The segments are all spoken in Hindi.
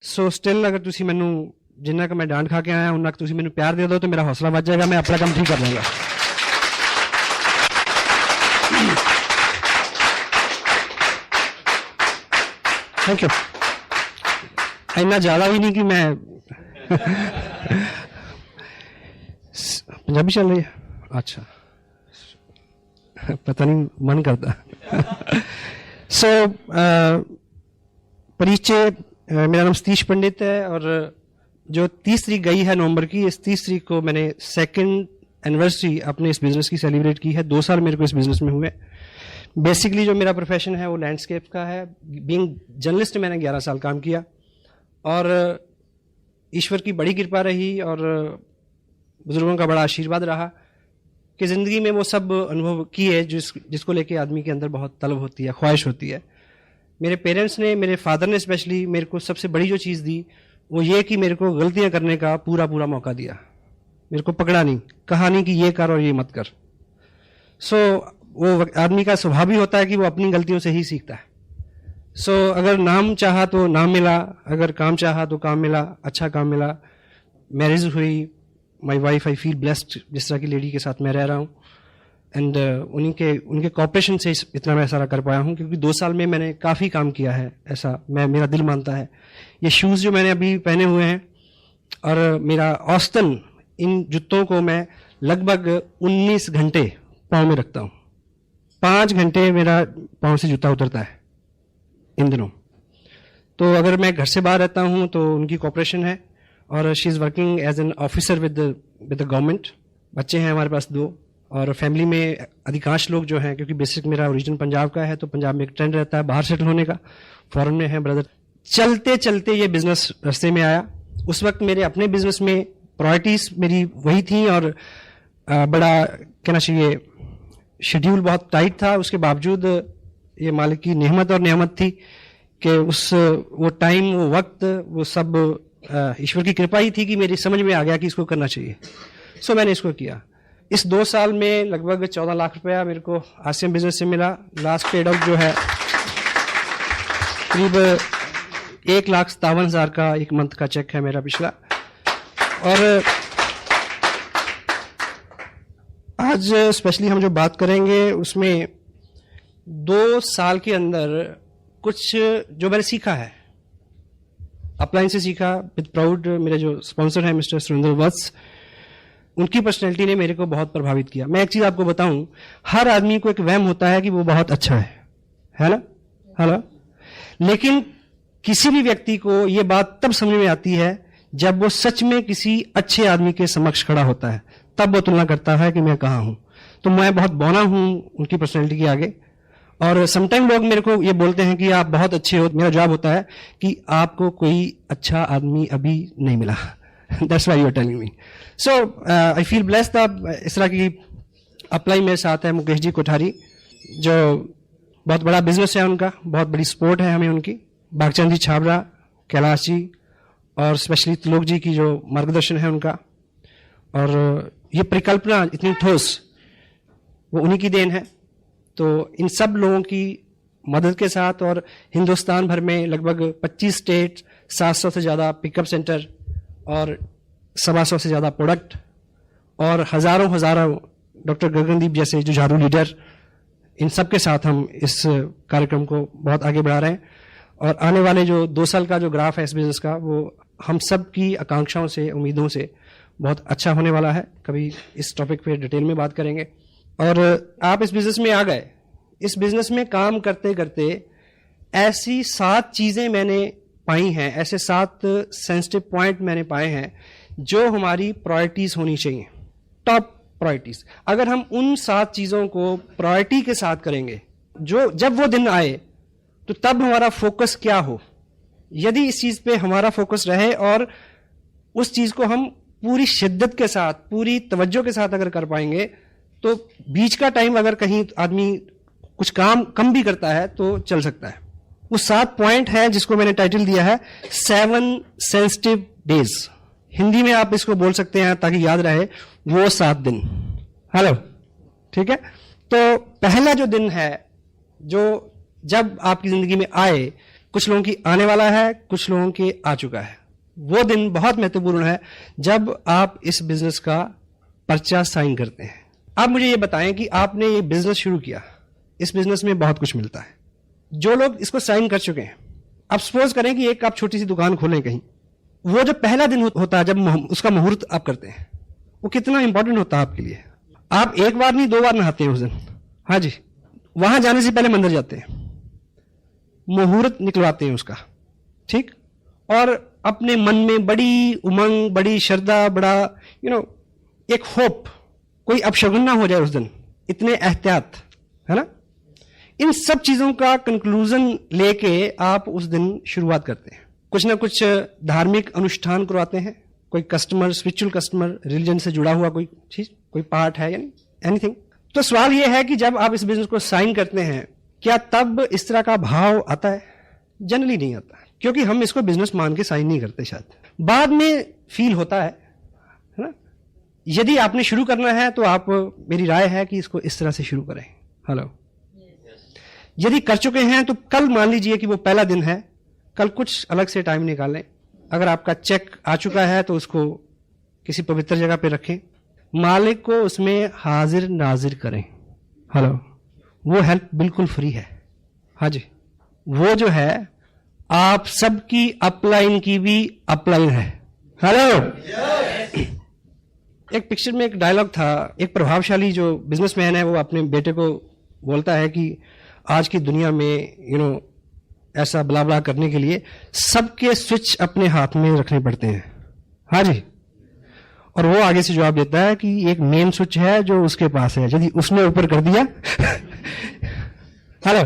ਸੋ ਸਟਿਲ ਅਗਰ ਤੁਸੀਂ ਮੈਨੂੰ ਜਿੰਨਾ ਕਿ ਮੈਂ ਡਾਂਟ ਖਾ ਕੇ ਆਇਆ ਉਹਨਾਂ ਕਿ ਤੁਸੀਂ ਮੈਨੂੰ ਪਿਆਰ ਦੇ ਦਿਓ ਤਾਂ ਮੇਰਾ ਹੌਸਲਾ ਵੱਧ ਜਾਏਗਾ, ਮੈਂ ਆਪਣਾ ਕੰਮ ਠੀਕ ਕਰ ਲਵਾਂਗਾ। Thank you. इतना ज़्यादा भी नहीं कि मैं पंजाबी चल रही है, अच्छा पता नहीं मन करता। सो परिचय, मेरा नाम सतीश पंडित है और जो 30 तारीख गई है नवंबर की, इस 30 तारीख को मैंने 2nd एनिवर्सरी अपने इस बिज़नेस की सेलिब्रेट की है। 2 साल मेरे को इस बिज़नेस में हुए। बेसिकली जो मेरा प्रोफेशन है वो लैंडस्केप का है। बीइंग जर्नलिस्ट मैंने 11 साल काम किया और ईश्वर की बड़ी कृपा रही और बुजुर्गों का बड़ा आशीर्वाद रहा कि ज़िंदगी में वो सब अनुभव किए जिसको लेके आदमी के अंदर बहुत तलब होती है, ख्वाहिश होती है। मेरे पेरेंट्स ने, मेरे फादर ने स्पेशली मेरे को सबसे बड़ी जो चीज़ दी वो ये कि मेरे को गलतियाँ करने का पूरा मौका दिया। मेरे को पकड़ा नहीं, कहा नहीं कि ये कर और ये मत कर। सो वो आदमी का स्वभाव भी होता है कि वो अपनी गलतियों से ही सीखता है। सो अगर नाम चाहा तो नाम मिला, अगर काम चाहा तो काम मिला, अच्छा काम मिला। मैरिज हुई, my wife, I feel blessed जिस तरह की लेडी के साथ मैं रह रहा हूँ एंड उनके कॉपरेशन से इतना मैं सारा कर पाया हूँ क्योंकि 2 साल में मैंने काफ़ी काम किया है, ऐसा मेरा दिल मानता है। ये शूज़ जो मैंने अभी पहने हुए हैं और मेरा औसतन इन जूतों को मैं लगभग 19 घंटे पाँव में रखता हूँ। 5 घंटे मेरा पाँव से जूता उतरता है इन दिनों। तो अगर मैं घर से बाहर रहता हूँ तो उनकी कॉपरेशन है और she is working as an officer with the government. बच्चे हैं हमारे पास 2 और फैमिली में अधिकांश लोग जो हैं, क्योंकि बेसिक मेरा ओरिजिन पंजाब का है तो पंजाब में एक ट्रेंड रहता है बाहर सेटल होने का। फॉरेन में है ब्रदर। चलते चलते ये बिजनेस रास्ते में आया। उस वक्त मेरे अपने बिजनेस में प्रायोरिटीज मेरी वही थी और बड़ा कहना चाहिए शेड्यूल बहुत टाइट था। उसके बावजूद ये मालिक की नेमत और नियामत थी कि वो टाइम, वो वक्त, वो सब ईश्वर की कृपा ही थी कि मेरी समझ में आ गया कि इसको करना चाहिए। सो मैंने इसको किया। इस 2 साल में लगभग 14 लाख रुपया मेरे को आसियम बिजनेस से मिला। लास्ट पेड आउट जो है करीब 1,57,000 का एक मंथ का चेक है मेरा पिछला। और आज स्पेशली हम जो बात करेंगे उसमें 2 साल के अंदर कुछ जो मैंने सीखा है, अपलाइन से सीखा विद प्राउड। मेरे जो स्पॉन्सर हैं मिस्टर सुरेंद्र वत्स, उनकी पर्सनैलिटी ने मेरे को बहुत प्रभावित किया। मैं एक चीज़ आपको बताऊं, हर आदमी को एक वहम होता है कि वो बहुत अच्छा है ना, हेलो। लेकिन किसी भी व्यक्ति को ये बात तब समझ में आती है जब वो सच में किसी अच्छे आदमी के समक्ष खड़ा होता है, तब वो तुलना करता है कि मैं कहाँ हूँ। तो मैं बहुत बौना हूँ उनकी पर्सनैलिटी के आगे। और समटाइम लोग मेरे को ये बोलते हैं कि आप बहुत अच्छे हो। मेरा जवाब होता है कि आपको कोई अच्छा आदमी अभी नहीं मिला। That's why you are telling me. So I feel blessed. इस तरह की अप्लाई मेरे साथ है मुकेश जी कोठारी, जो बहुत बड़ा बिजनेस है उनका, बहुत बड़ी सपोर्ट है हमें उनकी। बागचंद जी छाबरा, कैलाश जी और स्पेशली त्रिलोक जी की जो मार्गदर्शन है उनका। और ये परिकल्पना इतनी ठोस, वो उन्हीं की देन है। तो इन सब लोगों की मदद के साथ और हिंदुस्तान भर में लगभग 25 स्टेट, 700 से ज़्यादा पिकअप सेंटर और 125 से ज़्यादा प्रोडक्ट और हज़ारों डॉक्टर गगनदीप जैसे जुझारू लीडर, इन सब के साथ हम इस कार्यक्रम को बहुत आगे बढ़ा रहे हैं। और आने वाले जो 2 साल का जो ग्राफ है इस बिजनेस का, वो हम सब की आकांक्षाओं से, उम्मीदों से बहुत अच्छा होने वाला है। कभी इस टॉपिक पे डिटेल में बात करेंगे। और आप इस बिजनेस में आ गए। इस बिजनेस में काम करते करते ऐसी 7 चीज़ें मैंने पाई हैं, ऐसे 7 सेंसिटिव पॉइंट मैंने पाए हैं जो हमारी प्रायोरिटीज़ होनी चाहिए, टॉप प्रायोरिटीज़। अगर हम उन 7 चीज़ों को प्रायोरिटी के साथ करेंगे, जब वो दिन आए तो तब हमारा फोकस क्या हो। यदि इस चीज़ पे हमारा फोकस रहे और उस चीज़ को हम पूरी शिद्दत के साथ, पूरी तवज्जो के साथ अगर कर पाएंगे, तो बीच का टाइम अगर कहीं आदमी कुछ काम कम भी करता है तो चल सकता है। वो 7 पॉइंट है जिसको मैंने टाइटल दिया है 7 सेंसिटिव डेज। हिंदी में आप इसको बोल सकते हैं ताकि याद रहे, वो 7 दिन। हेलो, ठीक है। तो पहला जो दिन है, जो जब आपकी जिंदगी में आए कुछ लोगों की आने वाला है, कुछ लोगों के आ चुका है। वो दिन बहुत महत्वपूर्ण है जब आप इस बिजनेस का पर्चा साइन करते हैं। आप मुझे ये बताएं कि आपने ये बिजनेस शुरू किया, इस बिजनेस में बहुत कुछ मिलता है। जो लोग इसको साइन कर चुके हैं, आप सपोज करें कि एक आप छोटी सी दुकान खोलें कहीं, वो जो पहला दिन होता है जब उसका मुहूर्त आप करते हैं, वो कितना इंपॉर्टेंट होता है आपके लिए। आप एक बार नहीं 2 बार नहाते हैं उस दिन। हाँ जी, वहां जाने से पहले मंदिर जाते हैं, मुहूर्त निकलवाते हैं उसका, ठीक, और अपने मन में बड़ी उमंग, बड़ी श्रद्धा, बड़ा एक होप, कोई अपशगुन ना हो जाए उस दिन, इतने एहतियात, है ना। इन सब चीजों का कंक्लूजन लेके आप उस दिन शुरुआत करते हैं। कुछ ना कुछ धार्मिक अनुष्ठान करवाते हैं, कोई कस्टमर, स्पिरिचुअल कस्टमर, रिलीजन से जुड़ा हुआ कोई चीज, कोई पार्ट है, यानी एनीथिंग। तो सवाल यह है कि जब आप इस बिजनेस को साइन करते हैं, क्या तब इस तरह का भाव आता है? जनरली नहीं आता, क्योंकि हम इसको बिजनेस मान के साइन नहीं करते। शायद बाद में फील होता है ना। यदि आपने शुरू करना है तो आप, मेरी राय है कि इसको इस तरह से शुरू करें। हेलो, यदि कर चुके हैं तो कल मान लीजिए कि वो पहला दिन है, कल कुछ अलग से टाइम निकालें। अगर आपका चेक आ चुका है तो उसको किसी पवित्र जगह पे रखें, मालिक को उसमें हाजिर नाजिर करें। हेलो, वो हेल्प बिल्कुल फ्री है। हाँ जी, वो जो है आप सबकी अपलाइन की भी अपलाइन है। हेलो, एक पिक्चर में एक डायलॉग था, एक प्रभावशाली जो बिजनेसमैन है वो अपने बेटे को बोलता है कि आज की दुनिया में ऐसा ब्ला ब्ला करने के लिए सबके स्विच अपने हाथ में रखने पड़ते हैं। हाँ जी, और वो आगे से जवाब देता है कि एक मेन स्विच है जो उसके पास है, यदि उसने ऊपर कर दिया हेलो,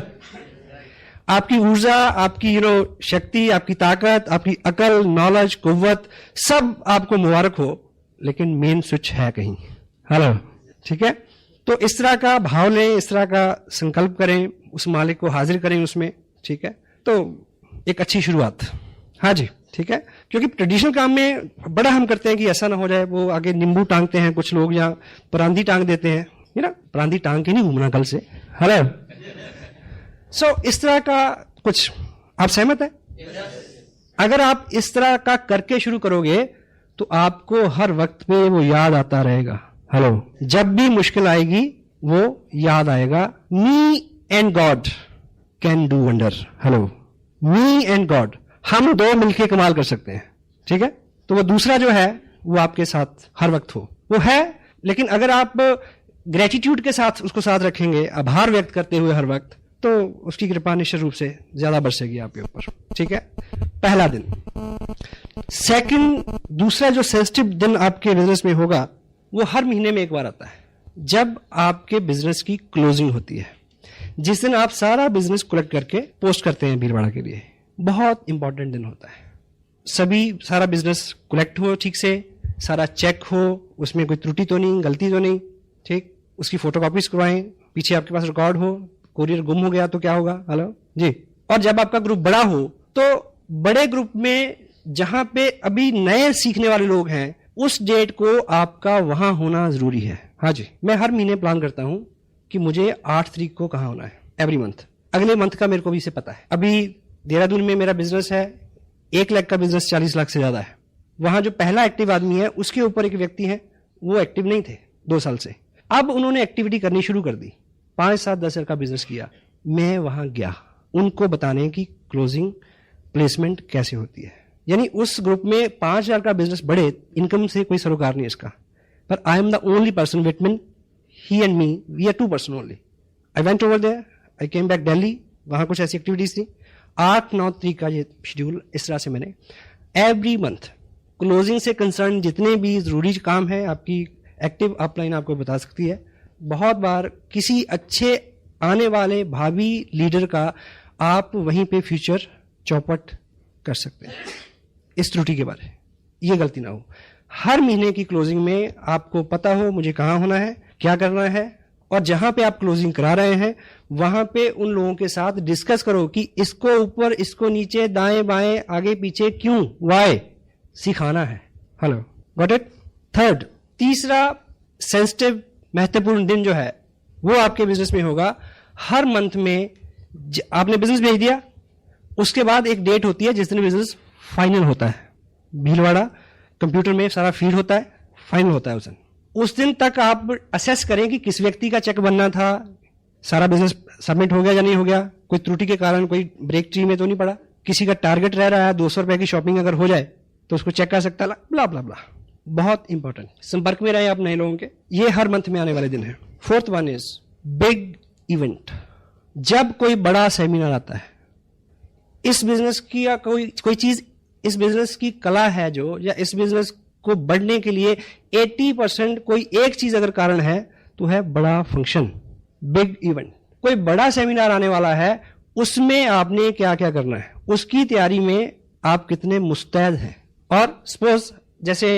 आपकी ऊर्जा, आपकी शक्ति, आपकी ताकत, आपकी अकल, नॉलेज, कुव्वत, सब आपको मुबारक हो, लेकिन मेन स्विच है कहीं। हेलो, ठीक है। तो इस तरह का भाव लें, इस तरह का संकल्प करें, उस मालिक को हाजिर करें उसमें, ठीक है। तो एक अच्छी शुरुआत। हाँ जी, ठीक है। क्योंकि ट्रेडिशनल काम में बड़ा हम करते हैं कि ऐसा ना हो जाए, वो आगे नींबू टांगते हैं कुछ लोग, या परांदी टांग देते हैं, परांदी टांग के नहीं घूमना कल से। हेलो, सो इस तरह का कुछ, आप सहमत है? अगर आप इस तरह का करके शुरू करोगे तो आपको हर वक्त पे वो याद आता रहेगा। हेलो, जब भी मुश्किल आएगी वो याद आएगा, me and God can do wonder. Hello, me and God, हम दो मिलके कमाल कर सकते हैं, ठीक है। तो वो दूसरा जो है वो आपके साथ हर वक्त हो, वो है। लेकिन अगर आप ग्रेटिट्यूड के साथ उसको साथ रखेंगे, आभार व्यक्त करते हुए हर वक्त, तो उसकी कृपा निश्चित रूप से ज्यादा बरसेगी आपके ऊपर, ठीक है। पहला दिन। सेकंड, दूसरा जो सेंसिटिव दिन आपके बिजनेस में होगा वो हर महीने में एक बार आता है, जब आपके बिजनेस की क्लोजिंग होती है। जिस दिन आप सारा बिजनेस कलेक्ट करके पोस्ट करते हैं भीड़भाड़ के लिए, बहुत इंपॉर्टेंट दिन होता है। सारा बिजनेस कलेक्ट हो ठीक से, सारा चेक हो, उसमें कोई त्रुटि तो नहीं, गलती तो नहीं, ठीक। उसकी फोटोकॉपीज करवाएं, पीछे आपके पास रिकॉर्ड हो, कोरियर गुम हो गया तो क्या होगा। हेलो जी। और जब आपका ग्रुप बड़ा हो तो बड़े ग्रुप में जहां पे अभी नए सीखने वाले लोग हैं, उस डेट को आपका वहां होना जरूरी है। हाँ जी, मैं हर महीने प्लान करता हूं कि मुझे 8 तारीख को कहां होना है, एवरी मंथ। अगले मंथ का मेरे को भी इसे पता है। अभी देहरादून में मेरा बिजनेस है, 1 लाख का बिजनेस 40 लाख से ज्यादा है। वहां जो पहला एक्टिव आदमी है उसके ऊपर एक व्यक्ति है, वो एक्टिव नहीं थे 2 साल से। अब उन्होंने एक्टिविटी करनी शुरू कर दी, 5, 7, 10 हजार का बिजनेस किया। मैं वहां गया उनको बताने की क्लोजिंग प्लेसमेंट कैसे होती है। यानी उस ग्रुप में 5,000 का बिजनेस बढ़े, इनकम से कोई सरोकार नहीं इसका, पर I am the only person between he and me, we are 2 person only. I went over there, I came back Delhi, वहां कुछ ऐसी एक्टिविटीज थी। 8-9 तारीख का ये शेड्यूल, इस तरह से मैंने एवरी मंथ क्लोजिंग से कंसर्न जितने भी जरूरी काम है, आपकी एक्टिव अपलाइन आपको बता सकती है। बहुत बार किसी अच्छे आने वाले भावी लीडर का आप वहीं पे फ्यूचर चौपट कर सकते हैं। इस त्रुटि के बारे, ये गलती ना हो। हर महीने की क्लोजिंग में आपको पता हो मुझे कहां होना है, क्या करना है, और जहां पे आप क्लोजिंग करा रहे हैं वहां पे उन लोगों के साथ डिस्कस करो कि इसको ऊपर, इसको नीचे, दाएं बाएं, आगे पीछे, क्यों, वाई, सिखाना है। Hello, got it. थर्ड, तीसरा सेंसिटिव महत्वपूर्ण दिन जो है वो आपके बिजनेस में होगा। हर मंथ में आपने बिजनेस भेज दिया, उसके बाद एक डेट होती है जिस दिन बिजनेस फाइनल होता है, भीलवाड़ा कंप्यूटर में सारा फीड होता है, फाइनल होता है उस दिन तक आप असेस करें कि किस व्यक्ति का चेक बनना था, सारा बिजनेस सबमिट हो गया या नहीं हो गया, कोई त्रुटि के कारण कोई ब्रेक ट्री में तो नहीं पड़ा, किसी का टारगेट रह रहा है 200 रुपए की शॉपिंग अगर हो जाए तो उसको चेक कर सकता है, ब्ला ब्ला ब्ला। बहुत इंपॉर्टेंट, संपर्क में रहे आप नए लोगों के, ये हर मंथ में आने वाले दिन है। Fourth one is big event. जब कोई बड़ा सेमिनार आता है, इस बिजनेस की या कोई चीज, इस बिजनेस की कला है जो, या इस बिजनेस को बढ़ने के लिए 80% कोई एक चीज अगर कारण है तो है बड़ा फंक्शन, बिग इवेंट। कोई बड़ा सेमिनार आने वाला है, उसमें आपने क्या क्या करना है, उसकी तैयारी में आप कितने मुस्तैद हैं। और सपोज जैसे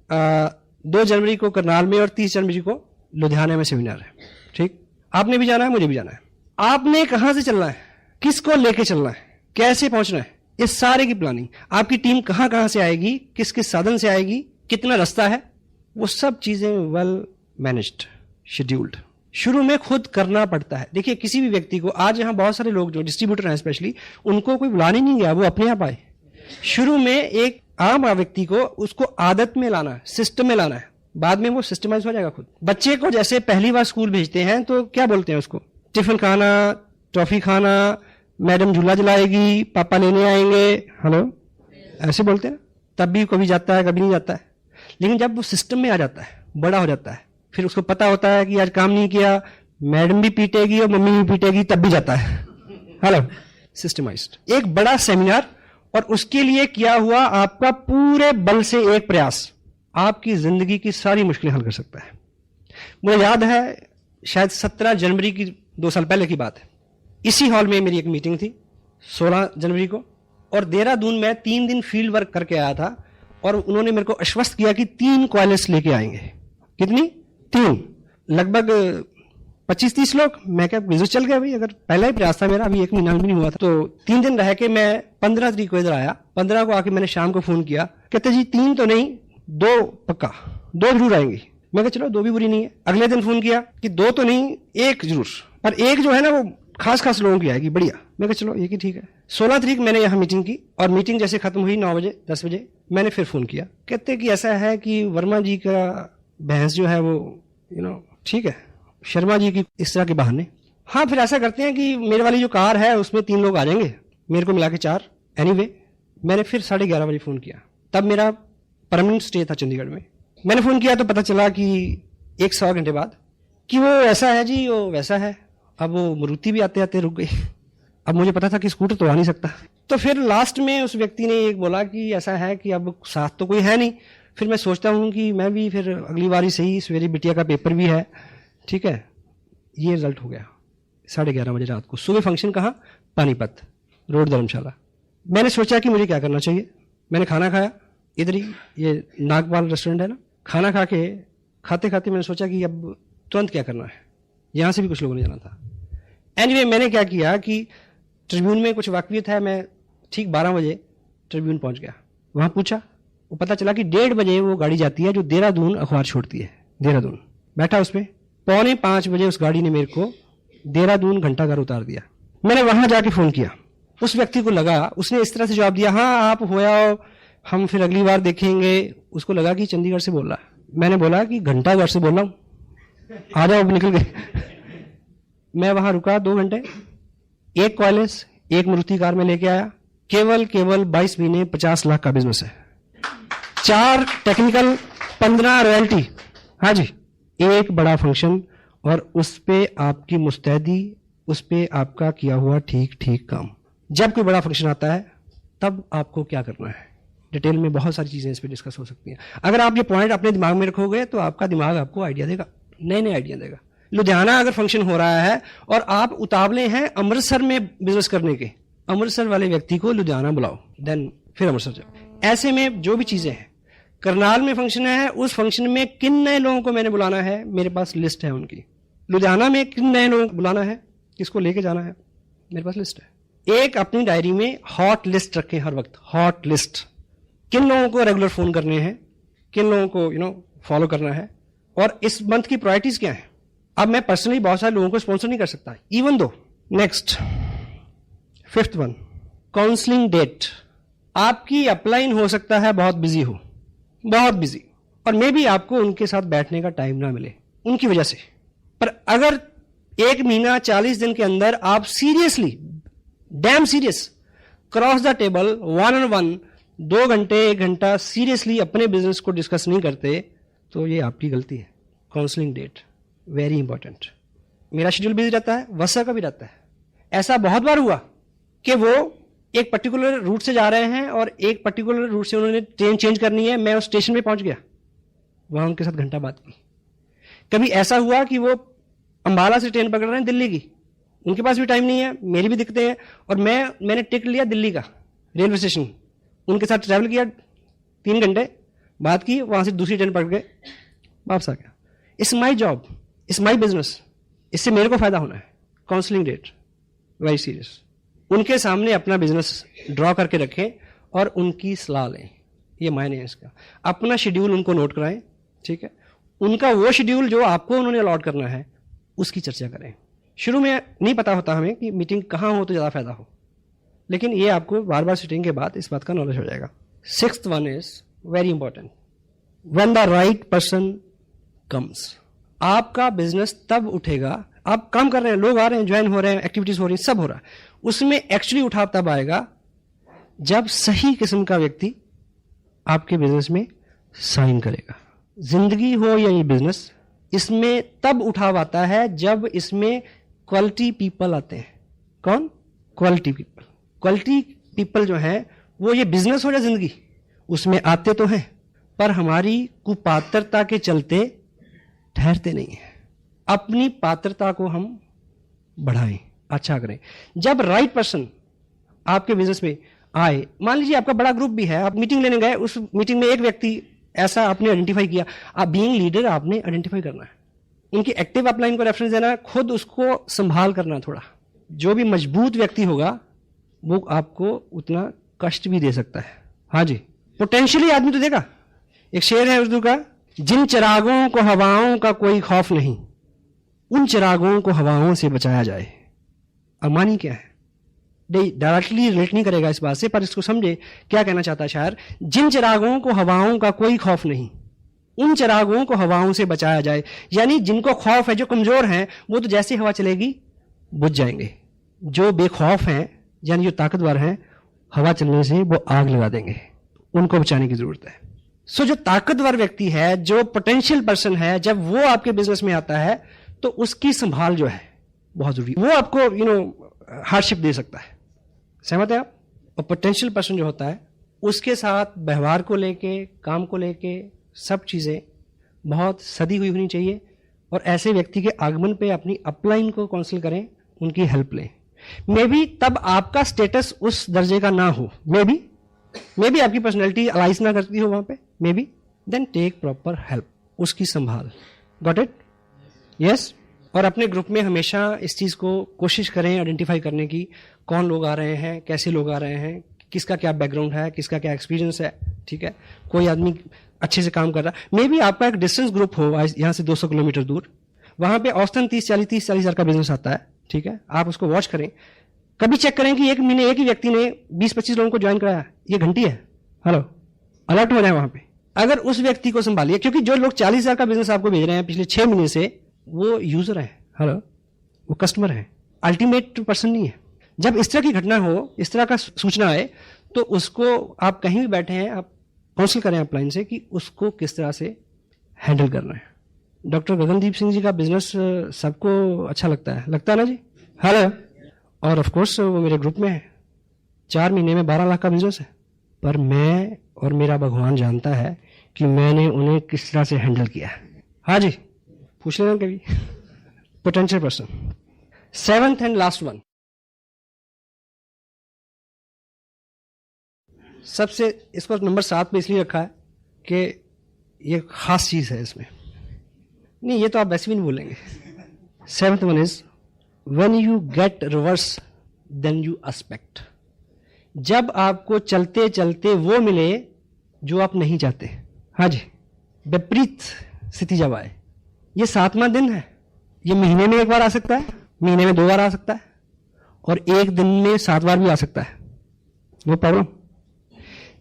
2 जनवरी को करनाल में और 30 जनवरी को लुधियाना में सेमिनार है, ठीक, आपने भी जाना है, मुझे भी जाना है। आपने कहां से चलना है, किसको लेके चलना है, कैसे पहुंचना है, इस सारे की प्लानिंग, आपकी टीम कहां कहां से आएगी, किस किस साधन से आएगी, कितना रास्ता है, वो सब चीजें वेल मैनेज्ड, शेड्यूल्ड शुरू में खुद करना पड़ता है। देखिए किसी भी व्यक्ति को, आज यहां बहुत सारे लोग जो डिस्ट्रीब्यूटर हैं स्पेशली, उनको कोई बुलाने नहीं गया, वो अपने आप आए। शुरू में एक आम व्यक्ति को उसको आदत में लाना है, सिस्टम में लाना है, बाद में वो सिस्टमाइज हो जाएगा खुद। बच्चे को जैसे पहली बार स्कूल भेजते हैं तो क्या बोलते हैं उसको, टिफिन खाना, टॉफी खाना, मैडम झूला जलाएगी, पापा लेने आएंगे, हेलो, ऐसे बोलते हैं। तब भी कभी जाता है कभी नहीं जाता है, लेकिन जब वो सिस्टम में आ जाता है, बड़ा हो जाता है, फिर उसको पता होता है कि आज काम नहीं किया, मैडम भी पीटेगी और मम्मी भी पीटेगी, तब भी जाता है, हेलो, सिस्टमाइज्ड। एक बड़ा सेमिनार और उसके लिए किया हुआ आपका पूरे बल से एक प्रयास आपकी जिंदगी की सारी मुश्किलें हल कर सकता है। मुझे याद है शायद 17 जनवरी की 2 साल पहले की बात है, इसी हॉल में मेरी एक मीटिंग थी 16 जनवरी को, और देहरादून में 3 दिन फील्ड वर्क करके आया था, और उन्होंने मेरे को आश्वस्त किया कि 3 कॉलेज लेके आएंगे। कितनी? 3, लगभग 25-30 लोग। मैं क्या बिजनेस चल गया भाई, अगर पहला ही प्रयास था मेरा, अभी 1 महीना भी नहीं हुआ था। तो 3 दिन रह के मैं 15 तारीख को इधर आया। 15 को आके मैंने शाम को फोन किया, कहते जी 3 तो नहीं, 2 पक्का, 2 जरूर आएंगी। मैं कहा चलो 2 भी बुरी नहीं है। अगले दिन फोन किया कि 2 तो नहीं, 1 जरूर, पर 1 जो है ना वो खास लोगों की आएगी, बढ़िया। मैं कहा चलो 1 ही ठीक है। 16 तारीख मैंने यहाँ मीटिंग की, और मीटिंग जैसे खत्म हुई 9 बजे 10 बजे मैंने फिर फोन किया, कहते कि ऐसा है कि वर्मा जी का भैंस जो है वो ठीक है, शर्मा जी की इस तरह के बहाने। हाँ, फिर ऐसा करते हैं कि मेरे वाली जो कार है उसमें 3 लोग आ जाएंगे, मेरे को मिला के 4। एनीवे, मैंने फिर 11:30 बजे फोन किया, तब मेरा परमानेंट स्टे था चंडीगढ़ में। मैंने फोन किया तो पता चला कि 1-1.25 घंटे बाद कि वो ऐसा है जी, वो वैसा है। अब वो मारुति भी आते आते रुक गई। अब मुझे पता था कि स्कूटर तो आ नहीं सकता, तो फिर लास्ट में उस व्यक्ति ने एक बोला कि ऐसा है कि अब साथ तो कोई है नहीं। फिर मैं सोचता हूँ कि मैं भी फिर अगली बार ही सही, सवेरे बिटिया का पेपर भी है, ठीक है। ये रिजल्ट हो गया 11:30 बजे रात को। सुबह फंक्शन कहाँ? पानीपत रोड, धर्मशाला। मैंने सोचा कि मुझे क्या करना चाहिए। मैंने खाना खाया इधर ही, ये नागपाल रेस्टोरेंट है ना, खाना खा के खाते खाते मैंने सोचा कि अब तुरंत क्या करना है, यहाँ से भी कुछ लोगों ने जाना था। एनीवे, मैंने क्या किया कि ट्रिब्यून में कुछ वाकफियत है, मैं ठीक 12 बजे ट्रिब्यून पहुंच गया। वहां पूछा, वो पता चला कि 1:30 बजे वो गाड़ी जाती है जो देहरादून अखबार छोड़ती है, देहरादून। बैठा उसमें, 4:45 बजे उस गाड़ी ने मेरे को देहरादून घंटाघर उतार दिया। मैंने वहां जाके फोन किया, उस व्यक्ति को लगा, उसने इस तरह से जवाब दिया, हाँ आप हो आओ, हम फिर अगली बार देखेंगे। उसको लगा कि चंडीगढ़ से बोल रहा है। मैंने बोला कि घंटाघर से बोल रहा हूं, आ जाओ। अब निकल गए। मैं वहां रुका 2 घंटे, 1 कॉलेज, 1 मारुति कार में लेके आया। केवल 22 महीने 50 लाख का बिजनेस है, 4 टेक्निकल, 15 रॉयल्टी। हाँ जी, 1 बड़ा फंक्शन, और उस पे आपकी मुस्तैदी, उस पे आपका किया हुआ ठीक काम। जब कोई बड़ा फंक्शन आता है तब आपको क्या करना है, डिटेल में बहुत सारी चीजें इस पे डिस्कस हो सकती हैं। अगर आप ये पॉइंट अपने दिमाग में रखोगे तो आपका दिमाग आपको आइडिया देगा, नए आइडिया देगा। लुधियाना अगर फंक्शन हो रहा है और आप उतावले हैं अमृतसर में बिजनेस करने के, अमृतसर वाले व्यक्ति को लुधियाना बुलाओ, देन फिर अमृतसर जाओ। ऐसे में जो भी चीजें हैं, करनाल में फंक्शन है, उस फंक्शन में किन नए लोगों को मैंने बुलाना है, मेरे पास लिस्ट है उनकी। लुधियाना में किन नए लोगों को बुलाना है, किसको लेके जाना है, मेरे पास लिस्ट है। एक अपनी डायरी में हॉट लिस्ट रखें हर वक्त, हॉट लिस्ट। किन लोगों को रेगुलर फोन करने हैं, किन लोगों को फॉलो करना है, और इस मंथ की प्रायोरिटीज क्या है। अब मैं पर्सनली बहुत सारे लोगों को स्पॉन्सर नहीं कर सकता, इवन दो। Next 5th one, counselling date, आपकी अपलाइन हो सकता है बहुत बिजी हो, बहुत बिजी, और मे बी आपको उनके साथ बैठने का टाइम ना मिले उनकी वजह से। पर अगर 1 महीना 40 दिन के अंदर आप seriously, dam serious, cross the table, 1-on-1, 2 घंटे 1 घंटा सीरियसली अपने बिजनेस को डिस्कस नहीं करते, तो ये आपकी गलती है। Counselling date very important. मेरा शेड्यूल बिजी रहता है, वसा का भी रहता है। ऐसा बहुत बार हुआ कि वो एक पर्टिकुलर रूट से जा रहे हैं और एक पर्टिकुलर रूट से उन्होंने ट्रेन चेंज करनी है, मैं उस स्टेशन पे पहुंच गया, वहां उनके साथ घंटा बात की। कभी ऐसा हुआ कि वो अंबाला से ट्रेन पकड़ रहे हैं दिल्ली की, उनके पास भी टाइम नहीं है, मेरी भी दिक्कतें हैं, और मैंने टिकट लिया दिल्ली का रेलवे स्टेशन, उनके साथ ट्रैवल किया 3 घंटे, बात की, वहां से दूसरी ट्रेन पकड़ के वापस आ गया। It's my job, it's my business, इससे मेरे को फायदा होना है। Counselling date very serious. उनके सामने अपना बिजनेस ड्रॉ करके रखें और उनकी सलाह लें, ये मायने है इसका। अपना शेड्यूल उनको नोट कराएं, ठीक है, उनका वो शेड्यूल जो आपको उन्होंने अलॉट करना है उसकी चर्चा करें। शुरू में नहीं पता होता हमें कि मीटिंग कहाँ हो तो ज़्यादा फायदा हो, लेकिन ये आपको बार बार सिटिंग के बाद इस बात का नॉलेज हो जाएगा। 6th one is very important, when the right person comes. आपका बिजनेस तब उठेगा, आप काम कर रहे हैं, लोग आ रहे हैं, ज्वाइन हो रहे हैं, एक्टिविटीज हो रही हैं, सब हो रहा है, उसमें एक्चुअली उठाव तब आएगा जब सही किस्म का व्यक्ति आपके बिजनेस में साइन करेगा। जिंदगी हो या ये बिजनेस, इसमें तब उठाव आता है जब इसमें क्वालिटी पीपल आते हैं। कौन? Quality people. क्वालिटी पीपल जो है वो, ये बिजनेस हो या जिंदगी, उसमें आते तो हैं पर हमारी कुपात्रता के चलते ठहरते नहीं हैं। अपनी पात्रता को हम बढ़ाएं, अच्छा करें। जब राइट पर्सन आपके बिजनेस में आए, मान लीजिए आपका बड़ा ग्रुप भी है, आप मीटिंग लेने गए, उस मीटिंग में एक व्यक्ति ऐसा आपने आइडेंटिफाई किया, आप बीइंग लीडर आपने आइडेंटिफाई करना है, उनकी एक्टिव अपलाइन को रेफरेंस देना है, खुद उसको संभाल करना थोड़ा। जो भी मजबूत व्यक्ति होगा वो आपको उतना कष्ट भी दे सकता है। हाँ जी, पोटेंशियली आदमी तो देगा। एक शेर है उर्दू का, जिन चिरागों को हवाओं का कोई खौफ नहीं, उन चिरागों को हवाओं से बचाया जाए। अमानी क्या है? डायरेक्टली रिलेट नहीं करेगा इस बात से, पर इसको समझे क्या कहना चाहता है शायर। जिन चिरागों को हवाओं का कोई खौफ नहीं, उन चिरागों को हवाओं से बचाया जाए। यानी जिनको खौफ है, जो कमजोर हैं, वो तो जैसे हवा चलेगी बुझ जाएंगे। जो बेखौफ हैं, यानी जो ताकतवर हैं, हवा चलने से वो आग लगा देंगे, उनको बचाने की जरूरत है। सो जो ताकतवर व्यक्ति है, जो पोटेंशियल पर्सन है, जब वो आपके बिजनेस में आता है तो उसकी संभाल जो है बहुत जरूरी। वो आपको हार्डशिप दे सकता है, सहमत है आप? और पोटेंशियल पर्सन जो होता है, उसके साथ व्यवहार को लेके, काम को लेके, सब चीजें बहुत सदी हुई होनी चाहिए। और ऐसे व्यक्ति के आगमन पे अपनी अपलाइन को काउंसिल करें, उनकी हेल्प लें। मे बी तब आपका स्टेटस उस दर्जे का ना हो, मे बी आपकी पर्सनैलिटी अलाइज ना करती हो वहां पे, maybe, then take proper help, उसकी संभाल। Got it? यस। और अपने ग्रुप में हमेशा इस चीज को कोशिश करें आइडेंटिफाई करने की, कौन लोग आ रहे हैं, कैसे लोग आ रहे हैं, किसका क्या बैकग्राउंड है, किसका क्या एक्सपीरियंस है, ठीक है। कोई आदमी अच्छे से काम कर रहा है, मे बी आपका एक डिस्टेंस ग्रुप हो यहाँ से 200 किलोमीटर दूर, वहां पे औसतन 30-40 हजार का बिजनेस आता है, ठीक है। आप उसको वॉच करें, कभी चेक करें कि एक महीने एक ही व्यक्ति ने 20-25 लोगों को ज्वाइन कराया, ये घंटी है, हेलो, अलर्ट हो जाए वहां पे। अगर उस व्यक्ति को संभालिए, क्योंकि जो लोग 40 हजार का बिजनेस आपको भेज रहे हैं पिछले 6 महीने से, वो यूजर है, हेलो, वो कस्टमर है, अल्टीमेट पर्सन नहीं है। जब इस तरह की घटना हो, इस तरह का सूचना आए, तो उसको आप कहीं भी बैठे हैं, आप काउंसिल करें अपलाइन से कि उसको किस तरह से हैंडल करना है। डॉक्टर गगनदीप सिंह जी का बिजनेस सबको अच्छा लगता है ना जी, हेलो। और ऑफ कोर्स वो मेरे ग्रुप में है, 4 महीने में 12 लाख का बिजनेस है। पर मैं और मेरा भगवान जानता है कि मैंने उन्हें किस तरह से हैंडल किया है। हाँ जी, पूछ लेना कभी। Potential person. 7th and last one, सबसे, इसको नंबर 7 पे इसलिए रखा है कि ये खास चीज है इसमें। नहीं, ये तो आप वैसे भी नहीं बोलेंगे। 7th one is when you get reverse then you expect। जब आपको चलते चलते वो मिले जो आप नहीं चाहते। हाँ जी, विपरीत स्थिति जब आए, ये 7वां दिन है, ये महीने में 1 बार आ सकता है, महीने में 2 बार आ सकता है, और एक दिन में 7 बार भी आ सकता है। No problem.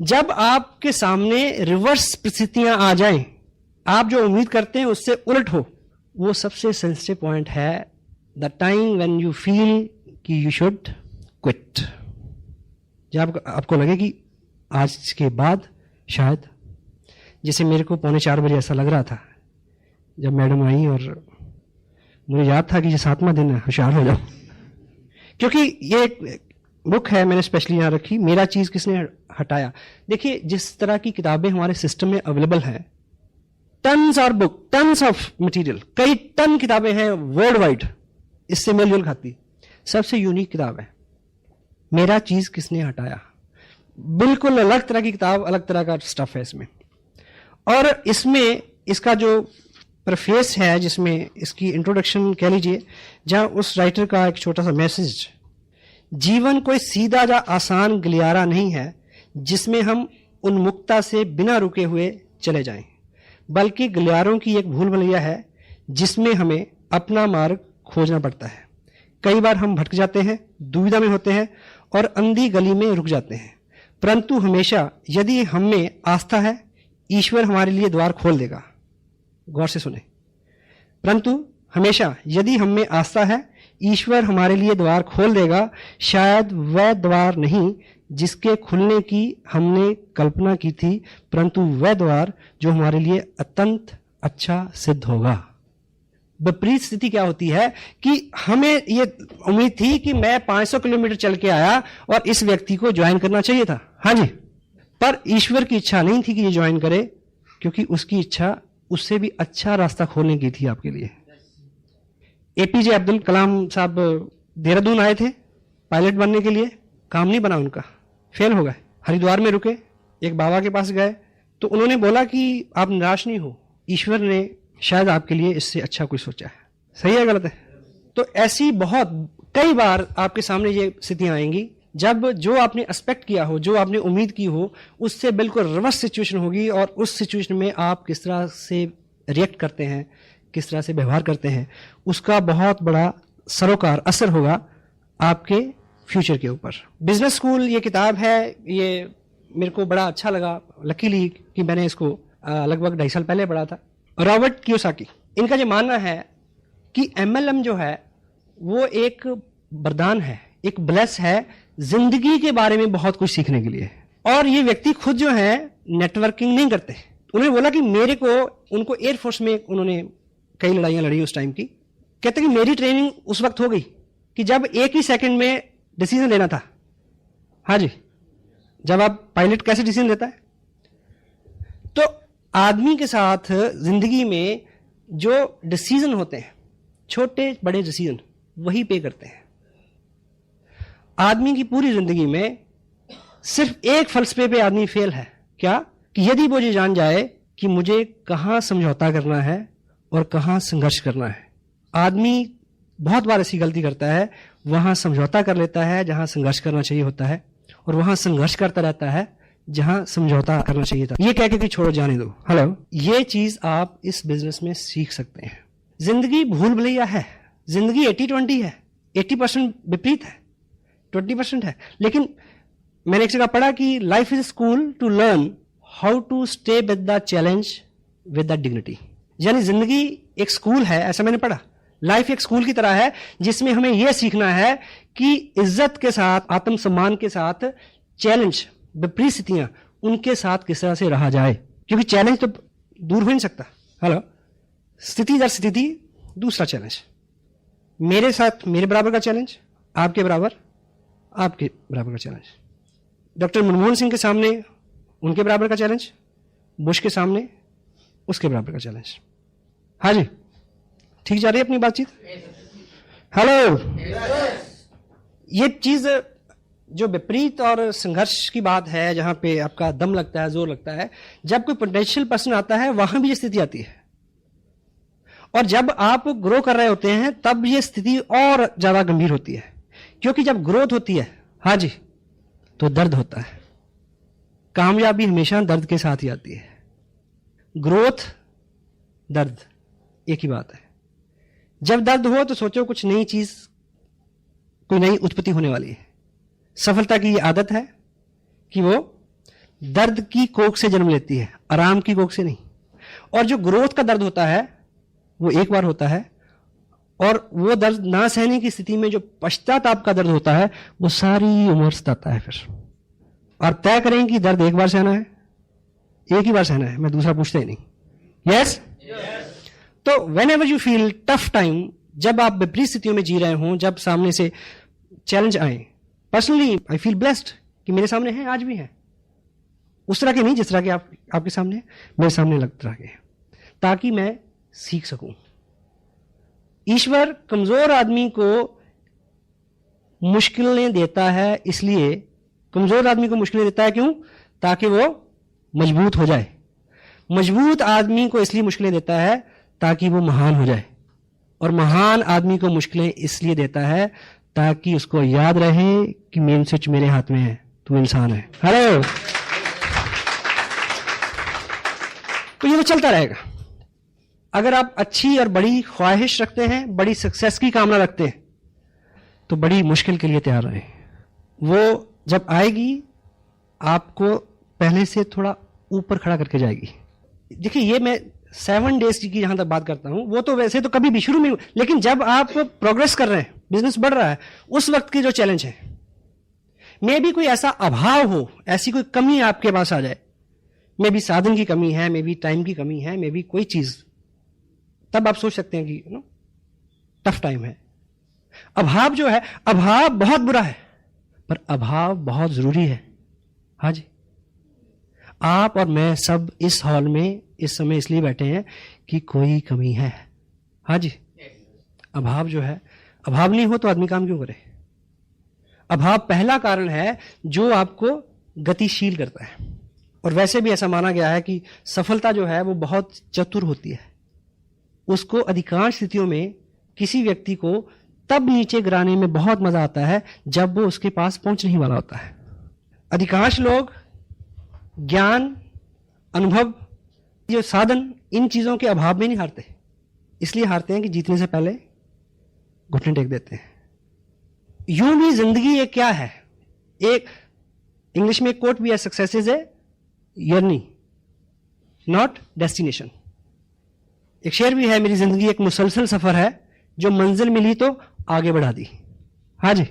जब आपके सामने रिवर्स परिस्थितियां आ जाएं, आप जो उम्मीद करते हैं उससे उलट हो, वो सबसे सेंसिटिव पॉइंट है। The time when you feel कि यू शुड क्विट। जब आपको लगे कि आज के बाद शायद, जैसे मेरे को 3:45 ऐसा लग रहा था जब मैडम आई और मुझे याद था कि ये 7वां दिन है, होशियार हो जाओ। क्योंकि ये एक बुक है, मैंने स्पेशली यहां रखी, मेरा चीज किसने हटाया। देखिए जिस तरह की किताबें हमारे सिस्टम में अवेलेबल हैं, टन्स और बुक, टन्स ऑफ मटेरियल, कई टन किताबें हैं वर्ल्ड वाइड, इससे मेलजोल खाती। सबसे यूनिक किताब है मेरा चीज किसने हटाया। बिल्कुल अलग तरह की किताब, अलग तरह का स्टफ है इसमें। और इसमें इसका जो प्रेफेस है, जिसमें इसकी इंट्रोडक्शन कह लीजिए, जहां उस राइटर का एक छोटा सा मैसेज, जीवन कोई सीधा या आसान गलियारा नहीं है जिसमें हम उन्मुक्ता से बिना रुके हुए चले जाएं, बल्कि गलियारों की एक भूल भुलैया है जिसमें हमें अपना मार्ग खोजना पड़ता है। कई बार हम भटक जाते हैं, दुविधा में होते हैं और अंधी गली में रुक जाते हैं, परंतु हमेशा यदि हमें आस्था है, ईश्वर हमारे लिए द्वार खोल देगा। गौर से सुने, परंतु हमेशा यदि हमें आस्था है, ईश्वर हमारे लिए द्वार खोल देगा। शायद वह द्वार नहीं जिसके खुलने की हमने कल्पना की थी, परंतु वह द्वार जो हमारे लिए अत्यंत अच्छा सिद्ध होगा। विपरीत स्थिति क्या होती है कि हमें ये उम्मीद थी कि मैं 500 किलोमीटर चल के आया और इस व्यक्ति को ज्वाइन करना चाहिए था, हाँ जी, पर ईश्वर की इच्छा नहीं थी कि ये ज्वाइन करे, क्योंकि उसकी इच्छा उससे भी अच्छा रास्ता खोलने की थी आपके लिए। एपीजे अब्दुल कलाम साहब देहरादून आए थे पायलट बनने के लिए, काम नहीं बना उनका, फेल हो गए। हरिद्वार में रुके, एक बाबा के पास गए तो उन्होंने बोला कि आप निराश नहीं हो, ईश्वर ने शायद आपके लिए इससे अच्छा कुछ सोचा है। सही है गलत है? तो ऐसी बहुत कई बार आपके सामने ये स्थितियां आएंगी जब जो आपने एक्सपेक्ट किया हो, जो आपने उम्मीद की हो, उससे बिल्कुल रिवर्स सिचुएशन होगी, और उस सिचुएशन में आप किस तरह से रिएक्ट करते हैं, किस तरह से व्यवहार करते हैं, उसका बहुत बड़ा सरोकार असर होगा आपके फ्यूचर के ऊपर। बिजनेस स्कूल ये किताब है, ये मेरे को बड़ा अच्छा लगा, लकीली कि मैंने इसको लगभग 2.5 साल पहले पढ़ा था। रॉबर्ट कियोसाकी, इनका जो मानना है कि MLM जो है वो एक वरदान है, एक ब्लेस है जिंदगी के बारे में बहुत कुछ सीखने के लिए। और ये व्यक्ति खुद जो है नेटवर्किंग नहीं करते। उन्होंने बोला कि मेरे को, उनको एयरफोर्स में उन्होंने कई लड़ाइयां लड़ी उस टाइम की, कहते कि मेरी ट्रेनिंग उस वक्त हो गई कि जब एक ही सेकंड में डिसीजन लेना था। हाँ जी, जब आप पायलट कैसे डिसीजन लेता है, तो आदमी के साथ जिंदगी में जो डिसीजन होते हैं, छोटे बड़े डिसीजन, वही पे करते हैं। आदमी की पूरी जिंदगी में सिर्फ एक फलसफे पे आदमी फेल है, क्या? कि यदि वो ये जान जाए कि मुझे कहां समझौता करना है और कहां संघर्ष करना है। आदमी बहुत बार ऐसी गलती करता है, वहां समझौता कर लेता है जहां संघर्ष करना चाहिए होता है, और वहां संघर्ष करता रहता है जहां समझौता करना चाहिए था। ये कह के कि छोड़ो, जाने दो। हेलो, ये चीज आप इस बिजनेस में सीख सकते हैं। जिंदगी भूल भुलैया है, जिंदगी 80-20 है, 80% विपरीत है, 20% है। लेकिन मैंने एक जगह पढ़ा कि life is school to learn how to stay with the challenge with the dignity. यानी जिंदगी एक स्कूल है, ऐसा मैंने पढ़ा। लाइफ एक स्कूल की तरह है जिसमें हमें यह सीखना है कि इज्जत के साथ, आत्मसम्मान के साथ, चैलेंज, विपरीत स्थितियां, उनके साथ किस तरह से रहा जाए, क्योंकि चैलेंज तो दूर हो नहीं सकता। हेलो, स्थिति दर स्थिति दूसरा चैलेंज, मेरे साथ मेरे बराबर का चैलेंज, आपके बराबर आपके बराबर का चैलेंज, डॉक्टर मनमोहन सिंह के सामने उनके बराबर का चैलेंज, बुश के सामने उसके बराबर का चैलेंज। हाँ जी, ठीक जा रही है अपनी बातचीत? हेलो, ये चीज जो विपरीत और संघर्ष की बात है, जहां पे आपका दम लगता है, जोर लगता है, जब कोई पोटेंशियल पर्सन आता है वहां भी ये स्थिति आती है। और जब आप ग्रो कर रहे होते हैं तब ये स्थिति और ज्यादा गंभीर होती है, क्योंकि जब ग्रोथ होती है, हाँ जी, तो दर्द होता है। कामयाबी हमेशा दर्द के साथ ही आती है। ग्रोथ, दर्द, एक ही बात है। जब दर्द हो तो सोचो कुछ नई चीज, कोई नई उत्पत्ति होने वाली है। सफलता की ये आदत है, कि वो दर्द की कोख से जन्म लेती है, आराम की कोख से नहीं। और जो ग्रोथ का दर्द होता है वो एक बार होता है, और वो दर्द ना सहने की स्थिति में जो पश्चाताप का दर्द होता है वो सारी उम्र सताता है फिर। और तय करें कि दर्द एक बार सहना है, एक ही बार सहना है, मैं दूसरा पूछता ही नहीं। यस? तो when ever you feel tough time, जब आप विपरीत स्थितियों में जी रहे हों, जब सामने से चैलेंज आए, पर्सनली आई फील ब्लेस्ड कि मेरे सामने हैं, आज भी हैं, उस तरह के नहीं जिस तरह के आपके सामने है, मेरे सामने अलग तरह के हैं, ताकि मैं सीख सकूं। ईश्वर कमजोर आदमी को मुश्किलें देता है, इसलिए कमजोर आदमी को मुश्किलें देता है, क्यों? ताकि वो मजबूत हो जाए। मजबूत आदमी को इसलिए मुश्किलें देता है ताकि वो महान हो जाए, और महान आदमी को मुश्किलें इसलिए देता है ताकि उसको याद रहे कि मेन स्विच मेरे हाथ में है, तू इंसान है। हेलो। तो ये तो चलता रहेगा। अगर आप अच्छी और बड़ी ख्वाहिश रखते हैं, बड़ी सक्सेस की कामना रखते हैं, तो बड़ी मुश्किल के लिए तैयार रहें। वो जब आएगी आपको पहले से थोड़ा ऊपर खड़ा करके जाएगी। देखिए, ये मैं 7 डेज की जहां तक बात करता हूं, वो तो वैसे तो कभी भी शुरू में, लेकिन जब आप प्रोग्रेस कर रहे हैं, बिजनेस बढ़ रहा है, उस वक्त के जो चैलेंज है, मे भी कोई ऐसा अभाव हो, ऐसी कोई कमी आपके पास आ जाए, मे भी साधन की कमी है, मे भी टाइम की कमी है, मे भी कोई चीज, तब आप सोच सकते हैं कि टफ टाइम है। अभाव जो है, अभाव बहुत बुरा है, पर अभाव बहुत जरूरी है। हाँ जी, आप और मैं सब इस हॉल में इस समय इसलिए बैठे हैं कि कोई कमी है। हाँ जी, अभाव जो है, अभाव नहीं हो तो आदमी काम क्यों करे? अभाव पहला कारण है जो आपको गतिशील करता है। और वैसे भी ऐसा माना गया है कि सफलता जो है वो बहुत चतुर होती है। उसको अधिकांश स्थितियों में किसी व्यक्ति को तब नीचे गिराने में बहुत मजा आता है जब वो उसके पास पहुंच नहीं वाला होता है। अधिकांश लोग ज्ञान, अनुभव, जो साधन, इन चीजों के अभाव में नहीं हारते, इसलिए हारते हैं कि जीतने से पहले घुटने टेक देते हैं। यूं भी जिंदगी एक क्या है, एक इंग्लिश में एक कोट भी है, success is a journey not destination. एक शेर भी है, मेरी जिंदगी एक मुसलसल सफर है, जो मंजिल मिली तो आगे बढ़ा दी। हाँ जी,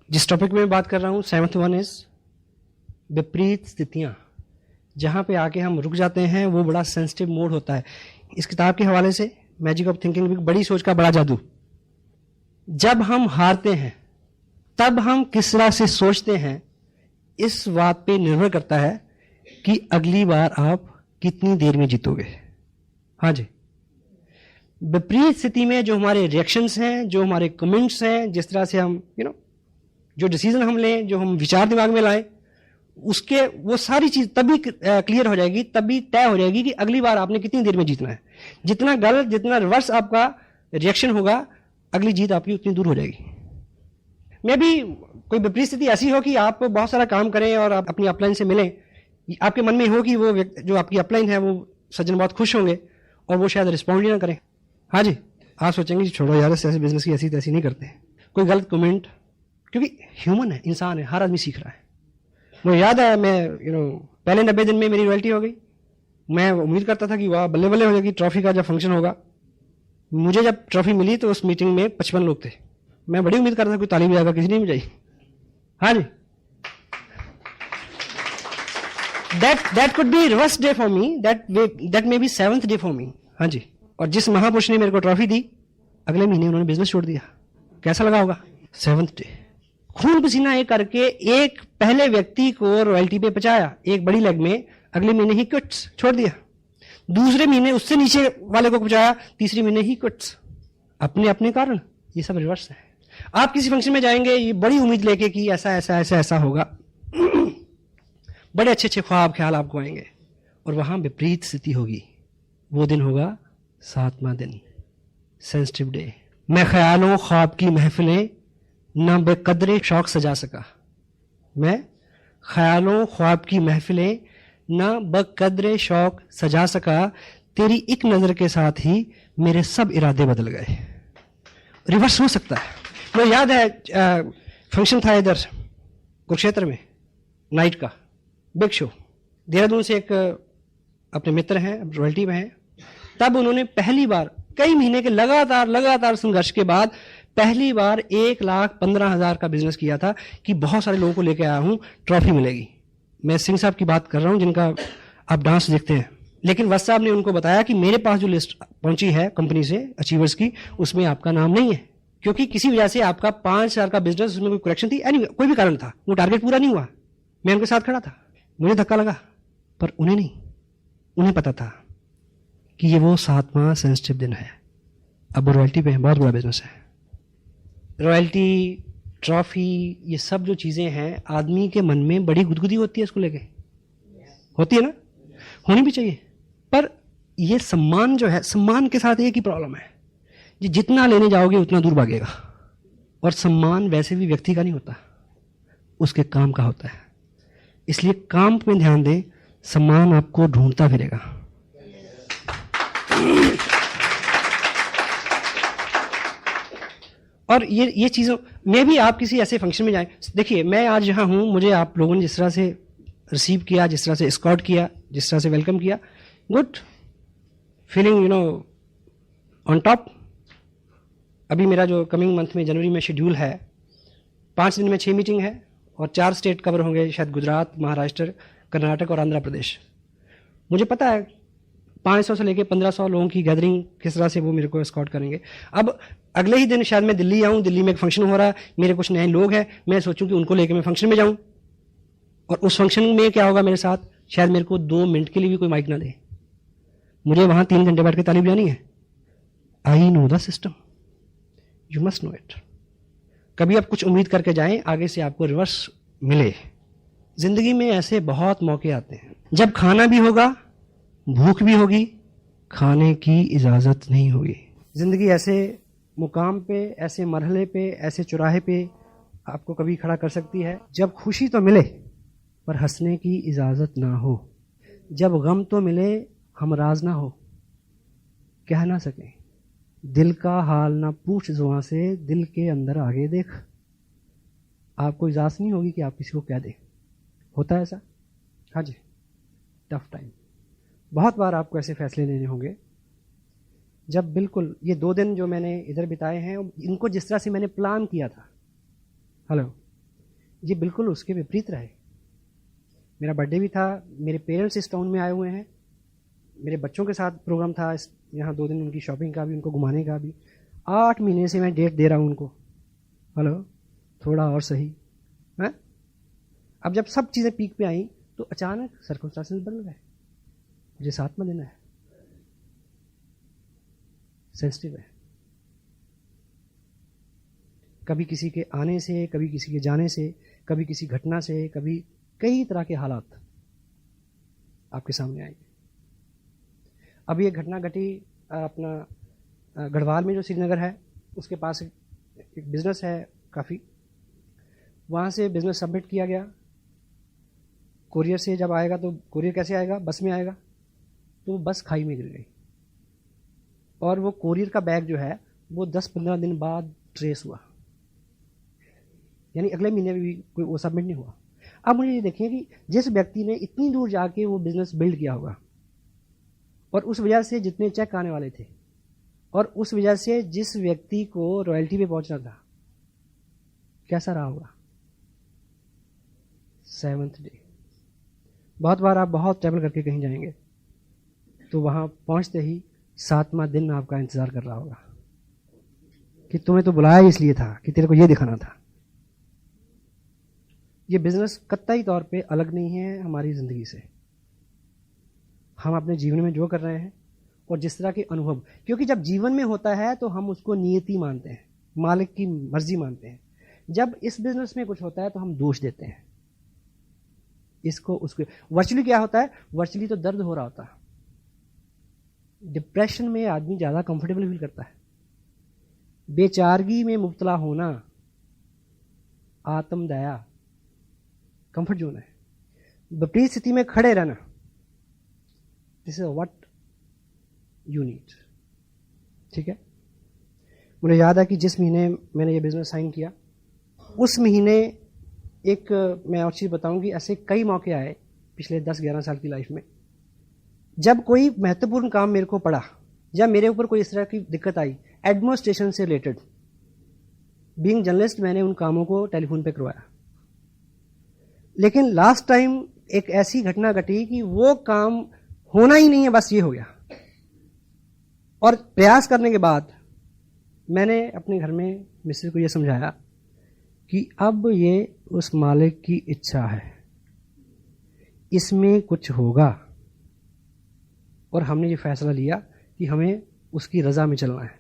जिस टॉपिक में बात कर रहा हूं, 7th वन इज विपरीत स्थितियां। जहां पे आके हम रुक जाते हैं वो बड़ा सेंसिटिव मोड होता है। इस किताब के हवाले से मैजिक ऑफ थिंकिंग, बड़ी सोच का बड़ा जादू। जब हम हारते हैं तब हम किस तरह से सोचते हैं, इस बात पे निर्भर करता है कि अगली बार आप कितनी देर में जीतोगे। हाँ जी, विपरीत स्थिति में जो हमारे रिएक्शंस हैं, जो हमारे कमेंट्स हैं, जिस तरह से हम जो डिसीजन हम लें, जो हम विचार दिमाग में लाएं, उसके वो सारी चीज तभी क्लियर हो जाएगी, तभी तय हो जाएगी कि अगली बार आपने कितनी देर में जीतना है। जितना गलत, जितना रिवर्स आपका रिएक्शन होगा, अगली जीत आपकी उतनी दूर हो जाएगी। मे भी कोई विपरीत स्थिति ऐसी हो कि आप बहुत सारा काम करें और आप अपनी अपलाइन से मिलें, आपके मन में हो कि वो जो आपकी अपलाइन है वो सज्जन बहुत खुश होंगे और वो शायद रिस्पॉन्ड ही ना करें। हाँ जी, आप सोचेंगे छोड़ो यार, ऐसे बिजनेस की ऐसी तैसी नहीं करते। कोई गलत कमेंट, क्योंकि ह्यूमन है, इंसान है, हर आदमी सीख रहा है। मुझे याद है, मैं पहले 90 दिन में मेरी रॉयल्टी हो गई। मैं उम्मीद करता था कि वाह बल्ले बल्ले हो जाएगी, ट्रॉफी का जब फंक्शन होगा। मुझे जब ट्रॉफी मिली तो उस मीटिंग में 55 लोग थे। मैं बड़ी उम्मीद करता था कोई ताली बजाएगा, किसी ने नहीं बजाई। हाँ जी, that could be reverse day for me, that may be 7th day for me। हाँ जी, और जिस महापुरुष ने मेरे को ट्रॉफी दी, अगले महीने उन्होंने बिजनेस छोड़ दिया। कैसा लगा होगा? 7th day. खून पसीना एक करके एक पहले व्यक्ति को रॉयल्टी पे पहुंचाया एक बड़ी लेग में, अगले महीने ही क्विट्स छोड़ दिया। दूसरे महीने उससे नीचे वाले को पहुंचाया, तीसरे महीने ही क्विट्स। अपने अपने कारण ये सब रिवर्स है। आप किसी फंक्शन में जाएंगे ये बड़ी उम्मीद लेके कि ऐसा ऐसा ऐसा ऐसा होगा, बड़े अच्छे अच्छे ख्वाब ख्याल आपको आएंगे, और वहां विपरीत स्थिति होगी। वो दिन होगा 7वां दिन, सेंसिटिव डे। मैं ख्यालों ख्वाब की महफिलें न बेकदरे शौक सजा सका। मैं ख्यालों ख्वाब की महफिलें न बकदरे शौक सजा सका, तेरी एक नजर के साथ ही मेरे सब इरादे बदल गए। रिवर्स हो सकता है। मुझे याद है फंक्शन था इधर कुरुक्षेत्र में, नाइट का बिग शो, देहरादून से एक अपने मित्र हैं, रॉयल्टी में हैं, तब उन्होंने पहली बार कई महीने के लगातार संघर्ष के बाद पहली बार 1,15,000 का बिजनेस किया था कि बहुत सारे लोगों को लेकर आया हूं, ट्रॉफी मिलेगी। मैं सिंह साहब की बात कर रहा हूं जिनका आप डांस देखते हैं। लेकिन वत्स साहब ने उनको बताया कि मेरे पास जो लिस्ट पहुंची है कंपनी से अचीवर्स की, उसमें आपका नाम नहीं है, क्योंकि किसी वजह से आपका 5,000 का बिजनेस, उसमें कोई करेक्शन थी, कोई भी कारण था, वो टारगेट पूरा नहीं हुआ। मैं उनके साथ खड़ा था, मुझे धक्का लगा, पर उन्हें नहीं। उन्हें पता था कि ये वो 7वां सेंसिटिव दिन है। अब वो रॉयल्टी पे है, बहुत बड़ा बिजनेस है। रॉयल्टी, ट्रॉफी, ये सब जो चीज़ें हैं, आदमी के मन में बड़ी गुदगुदी होती है इसको लेके, होती है ना, होनी भी चाहिए। पर ये सम्मान जो है, सम्मान के साथ एक ही प्रॉब्लम है, ये जितना लेने जाओगे उतना दूर भागेगा। और सम्मान वैसे भी व्यक्ति का नहीं होता, उसके काम का होता है। इसलिए काम में ध्यान दें, सम्मान आपको ढूंढता फिरेगा। और ये चीज़ों में भी आप किसी ऐसे फंक्शन में जाएं, देखिए मैं आज जहाँ हूँ, मुझे आप लोगों ने जिस तरह से रिसीव किया, जिस तरह से एस्कॉर्ट किया, जिस तरह से वेलकम किया, गुड फीलिंग, ऑन टॉप। अभी मेरा जो कमिंग मंथ में जनवरी में शेड्यूल है, 5 दिन में 6 मीटिंग है और 4 स्टेट कवर होंगे, शायद गुजरात, महाराष्ट्र, कर्नाटक और आंध्र प्रदेश। मुझे पता है 500 से लेकर 1500 लोगों की गैदरिंग किस तरह से वो मेरे को एस्कॉर्ट करेंगे। अब अगले ही दिन शायद मैं दिल्ली आऊँ, दिल्ली में एक फंक्शन हो रहा है, मेरे कुछ नए लोग हैं, मैं सोचूं कि उनको लेकर मैं फंक्शन में जाऊँ, और उस फंक्शन में क्या होगा मेरे साथ, शायद मेरे को 2 मिनट के लिए भी कोई माइक ना दे, मुझे वहाँ 3 घंटे बैठ के ताली बजानी है। I know the system, you must know it. कभी आप कुछ उम्मीद करके जाएं, आगे से आपको रिवर्स मिले। जिंदगी में ऐसे बहुत मौके आते हैं जब खाना भी होगा, भूख भी होगी, खाने की इजाजत नहीं होगी। जिंदगी ऐसे मुकाम पे, ऐसे मरहले पे, ऐसे चौराहे पे आपको कभी खड़ा कर सकती है जब खुशी तो मिले पर हंसने की इजाजत ना हो, जब गम तो मिले हमराज ना हो, कह ना सके दिल का हाल ना पूछ जुबां से, दिल के अंदर आगे देख। आपको इजाजत नहीं होगी कि आप किसी को कह दें। होता है ऐसा? हाँ जी, टफ टाइम। बहुत बार आपको ऐसे फैसले लेने होंगे जब बिल्कुल ये 2 दिन जो मैंने इधर बिताए हैं, इनको जिस तरह से मैंने प्लान किया था, हेलो, ये बिल्कुल उसके विपरीत रहे। मेरा बर्थडे भी था, मेरे पेरेंट्स इस टाउन में आए हुए हैं, मेरे बच्चों के साथ प्रोग्राम था यहाँ 2 दिन, उनकी शॉपिंग का भी, उनको घुमाने का भी। 8 महीने से मैं डेट दे रहा हूँ उनको, हेलो, थोड़ा और सही है। अब जब सब चीज़ें पीक पे आई तो अचानक सर्कमस्टांसेस बदल गए। मुझे 7वां दिन है, सेंसिटिव है। कभी किसी के आने से, कभी किसी के जाने से, कभी किसी घटना से, कभी कई तरह के हालात आपके सामने आएंगे। अभी एक घटना घटी अपना गढ़वाल में, जो श्रीनगर है उसके पास एक बिजनेस है काफ़ी, वहाँ से बिजनेस सबमिट किया गया। कोरियर से जब आएगा तो कोरियर कैसे आएगा, बस में आएगा, तो बस खाई में गिर गई और वो कोरियर का बैग जो है वो 10-15 दिन बाद ट्रेस हुआ, यानी अगले महीने में भी कोई वो सबमिट नहीं हुआ। अब मुझे ये देखिए कि जिस व्यक्ति ने इतनी दूर जाके वो बिजनेस बिल्ड किया होगा, और उस वजह से जितने चेक आने वाले थे, और उस वजह से जिस व्यक्ति को रॉयल्टी पे पहुंचना था, कैसा रहा होगा 7th डे। बहुत बार आप बहुत ट्रैवल करके कहीं जाएंगे तो वहां पहुंचते ही 7वां दिन आपका इंतजार कर रहा होगा कि तुम्हें तो बुलाया इसलिए था कि तेरे को ये दिखाना था। ये बिजनेस कतई तौर पे अलग नहीं है हमारी जिंदगी से। हम अपने जीवन में जो कर रहे हैं और जिस तरह के अनुभव, क्योंकि जब जीवन में होता है तो हम उसको नियति मानते हैं, मालिक की मर्जी मानते हैं। जब इस बिजनेस में कुछ होता है तो हम दोष देते हैं इसको उसको। वर्चुअली क्या होता है, वर्चुअली तो दर्द हो रहा होता है। डिप्रेशन में आदमी ज्यादा कंफर्टेबल फील करता है। बेचारगी में मुब्तला होना आत्मदया कंफर्ट जोन है। विपरीत स्थिति में खड़े रहना, this is what you need. ठीक है, मुझे याद है कि जिस महीने मैंने ये बिजनेस साइन किया, उस महीने एक मैं और चीज़ बताऊं कि ऐसे कई मौके आए पिछले 10-11 साल की लाइफ में, जब कोई महत्वपूर्ण काम मेरे को पड़ा या मेरे ऊपर कोई इस तरह की दिक्कत आई एडमिनिस्ट्रेशन से रिलेटेड, बीइंग जर्नलिस्ट मैंने उन कामों को टेलीफोन पे करवाया। लेकिन लास्ट टाइम एक ऐसी घटना घटी कि वो काम होना ही नहीं है, बस ये हो गया। और प्रयास करने के बाद मैंने अपने घर में मिसेज को ये समझाया कि अब ये उस मालिक की इच्छा है, इसमें कुछ होगा। और हमने ये फैसला लिया कि हमें उसकी रजा में चलना है।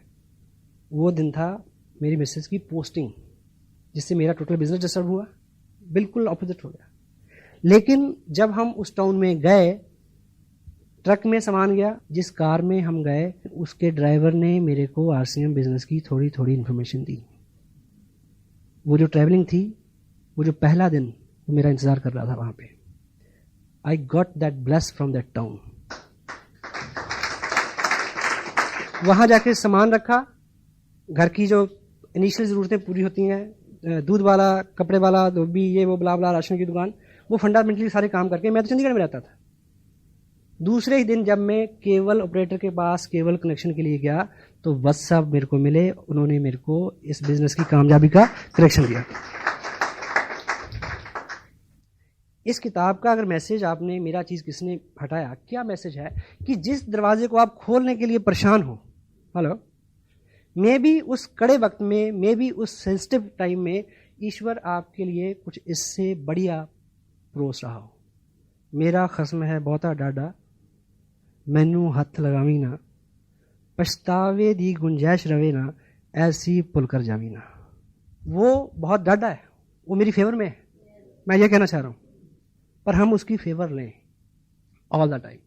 वो दिन था मेरी मिसेज की पोस्टिंग, जिससे मेरा टोटल बिजनेस डिस्टर्ब हुआ, बिल्कुल ऑपोजिट हो गया। लेकिन जब हम उस टाउन में गए, ट्रक में सामान गया, जिस कार में हम गए उसके ड्राइवर ने मेरे को आरसीएम बिजनेस की थोड़ी थोड़ी इन्फॉर्मेशन दी। वो जो ट्रैवलिंग थी, वो जो पहला दिन वो मेरा इंतजार कर रहा था वहां पे। I got that bless from that town. वहां जाके सामान रखा, घर की जो इनिशियल ज़रूरतें पूरी होती हैं, दूध वाला, कपड़े वाला, धोबी, ये वो ब्ला ब्ला, राशन की दुकान, वो फंडामेंटली सारे काम करके मैं तो चंडीगढ़ में रहता था। दूसरे ही दिन जब मैं केबल ऑपरेटर के पास केबल कनेक्शन के लिए गया तो बस साहब मेरे को मिले, उन्होंने मेरे को इस बिजनेस की कामयाबी का कनेक्शन दिया। इस किताब का अगर मैसेज आपने, मेरा चीज किसने हटाया, क्या मैसेज है कि जिस दरवाजे को आप खोलने के लिए परेशान हो, हेलो, मे बी उस कड़े वक्त में, मे बी उस सेंसिटिव टाइम में ईश्वर आपके लिए कुछ इससे बढ़िया परोस रहा हो। मेरा खस्म है बहुता डाडा, मैनू हथ लगावी ना, पछतावे दी गुंजाइश रवे ना, ऐसी पुल कर जावी ना। वो बहुत डाडा है, वो मेरी फेवर में है, मैं ये कहना चाह रहा हूं, पर हम उसकी फेवर लें all the time.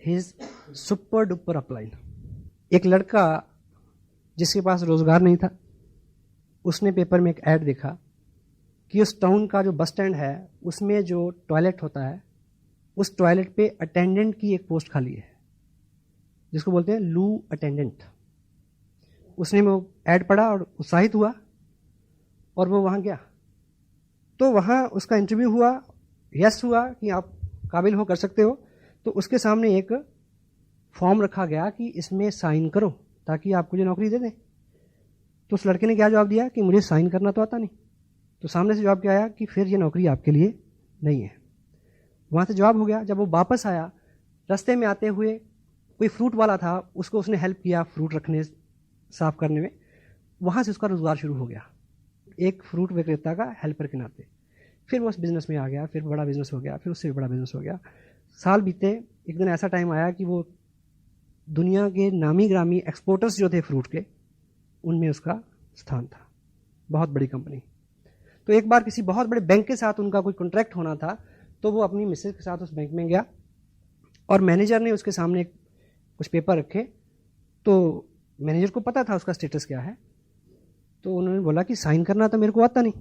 His super duper upline. एक लड़का जिसके पास रोजगार नहीं था, उसने पेपर में एक ऐड देखा कि उस टाउन का जो बस स्टैंड है उसमें जो टॉयलेट होता है, उस टॉयलेट पे अटेंडेंट की एक पोस्ट खाली है, जिसको बोलते हैं लू अटेंडेंट। उसने वो ऐड पढ़ा और उत्साहित हुआ और वो वहाँ गया। तो वहाँ उसका इंटरव्यू हुआ, यस हुआ कि आप काबिल हो, कर सकते हो। तो उसके सामने एक फॉर्म रखा गया कि इसमें साइन करो ताकि आपको जो नौकरी दे दें। तो उस लड़के ने क्या जवाब दिया कि मुझे साइन करना तो आता नहीं। तो सामने से जवाब क्या आया कि फिर ये नौकरी आपके लिए नहीं है। वहाँ से जवाब हो गया। जब वो वापस आया, रास्ते में आते हुए कोई फ्रूट वाला था, उसको उसने हेल्प किया फ्रूट रखने, साफ करने में। वहाँ से उसका रोजगार शुरू हो गया, एक फ्रूट विक्रेता का हेल्पर के नाते। फिर वो उस बिजनेस में आ गया, फिर बड़ा बिजनेस हो गया, फिर उससे भी बड़ा बिजनेस हो गया। साल बीते, एक दिन ऐसा टाइम आया कि वो दुनिया के नामी ग्रामी एक्सपोर्टर्स जो थे फ्रूट के, उनमें उसका स्थान था, बहुत बड़ी कंपनी। तो एक बार किसी बहुत बड़े बैंक के साथ उनका कोई कॉन्ट्रैक्ट होना था, तो वो अपनी मिसेज के साथ उस बैंक में गया और मैनेजर ने उसके सामने कुछ पेपर रखे। तो मैनेजर को पता था उसका स्टेटस क्या है, तो उन्होंने बोला कि साइन करना तो मेरे को आता नहीं।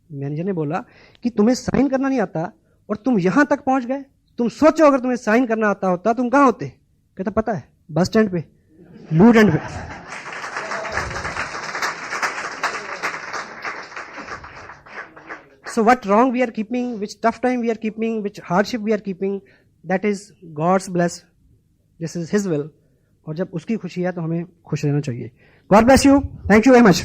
मैनेजर ने बोला कि तुम्हें साइन करना नहीं आता और तुम यहां तक पहुंच गए, तुम सोचो अगर तुम्हें साइन करना आता होता तुम कहां होते। कहता पता है, बस स्टैंड पे, लू एंड पे। So what wrong we are keeping, which tough time we are keeping, which hardship we are keeping, that is God's bless. This is His will. और जब उसकी खुशी है तो हमें खुश रहना चाहिए। God bless you. Thank you very much.